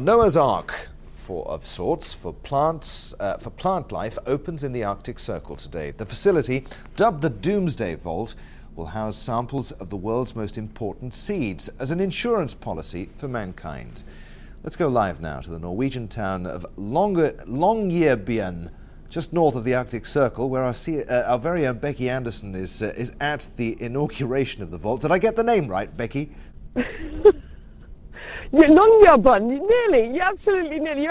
Noah's Ark of sorts for plant life opens in the Arctic Circle today. The facility, dubbed the Doomsday Vault, will house samples of the world's most important seeds as an insurance policy for mankind. Let's go live now to the Norwegian town of Longyearbyen, just north of the Arctic Circle, where our very own Becky Anderson is at the inauguration of the vault. Did I get the name right, Becky? Longyearbyen, nearly. You're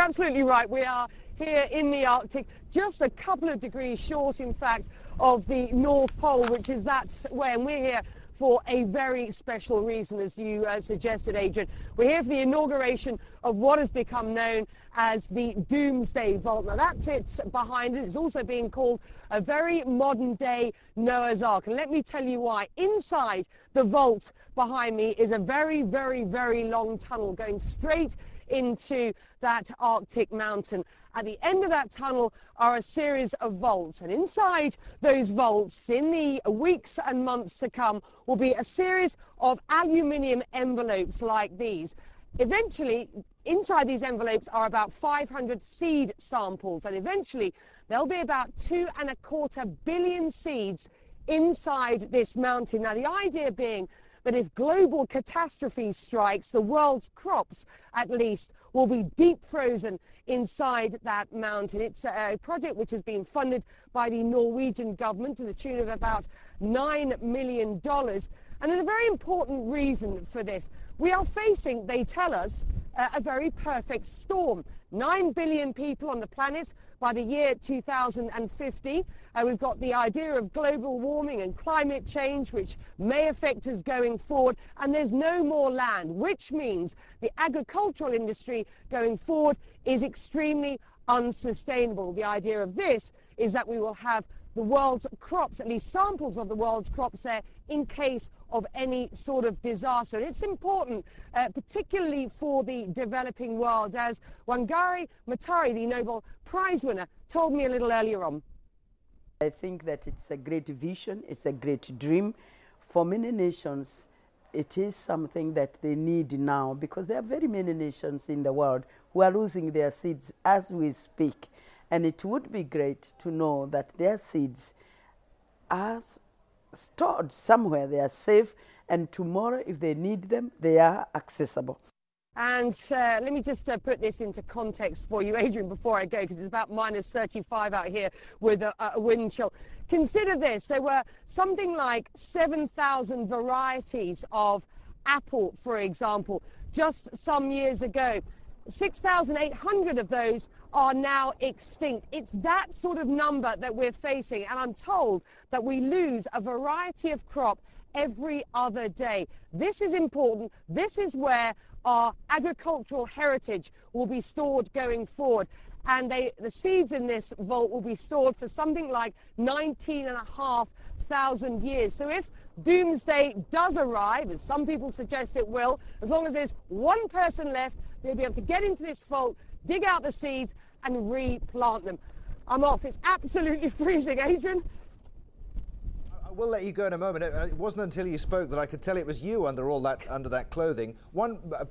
absolutely right. We are here in the Arctic, just a couple of degrees short, in fact, of the North Pole, which is where, and we're here for a very special reason, as you suggested, Adrian. We're here for the inauguration of what has become known as the Doomsday Vault. Now, that sits behind it. It's also being called a very modern-day Noah's Ark. And let me tell you why. Inside the vault behind me is a very, very, very long tunnel going straight into that Arctic mountain. At the end of that tunnel are a series of vaults, and inside those vaults, in the weeks and months to come, will be a series of aluminium envelopes like these. Eventually, inside these envelopes are about 500 seed samples, and eventually there'll be about 2.25 billion seeds inside this mountain. Now, the idea being that if global catastrophe strikes, the world's crops, at least, will be deep frozen inside that mountain. It's a project which has been funded by the Norwegian government to the tune of about $9 million. And there's a very important reason for this. We are facing, they tell us, a very perfect storm. 9 billion people on the planet by the year 2050. We've got the idea of global warming and climate change, which may affect us going forward, and there's no more land, which means the agricultural industry going forward is extremely unsustainable. The idea of this is that we will have the world's crops, at least samples of the world's crops there, in case of any sort of disaster. And it's important, particularly for the developing world, as Wangari Maathai, the Nobel Prize winner, told me a little earlier on. I think that it's a great vision, it's a great dream. For many nations, it is something that they need now, because there are very many nations in the world who are losing their seeds as we speak. And it would be great to know that their seeds are stored somewhere, they are safe, and tomorrow, if they need them, they are accessible. And let me just put this into context for you, Adrian, before I go, because it's about -35 out here with a wind chill. Consider this. There were something like 7,000 varieties of apple, for example, just some years ago. 6,800 of those are now extinct. It's that sort of number that we're facing, and I'm told that we lose a variety of crop every other day. This is important. This is where our agricultural heritage will be stored going forward, and the seeds in this vault will be stored for something like 19,500 years. So if doomsday does arrive, as some people suggest it will, as long as there's one person left, they'll be able to get into this vault, dig out the seeds, and replant them. I'm off. It's absolutely freezing, Adrian. I will let you go in a moment. It wasn't until you spoke that I could tell it was you under that clothing.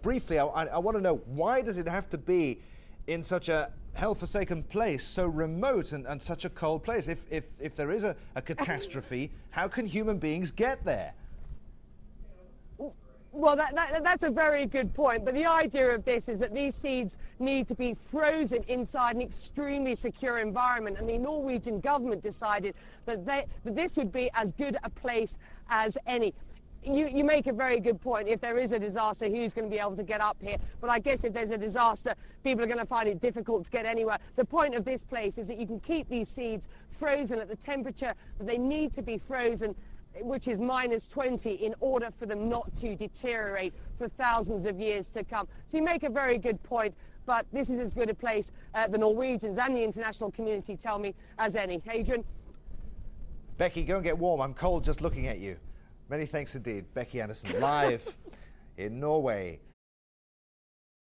Briefly, I want to know, why does it have to be in such a hell-forsaken place, so remote and such a cold place? If there is a catastrophe, how can human beings get there? Well, that's a very good point, but the idea of this is that these seeds need to be frozen inside an extremely secure environment, and the Norwegian government decided that this would be as good a place as any. You make a very good point. If there is a disaster, who's going to be able to get up here? But I guess if there's a disaster, people are going to find it difficult to get anywhere. The point of this place is that you can keep these seeds frozen at the temperature that they need to be frozen, which is -20, in order for them not to deteriorate for thousands of years to come. So you make a very good point, but this is as good a place, the Norwegians and the international community tell me, as any. Adrian? Becky, go and get warm. I'm cold just looking at you. Many thanks indeed. Becky Anderson, live in Norway.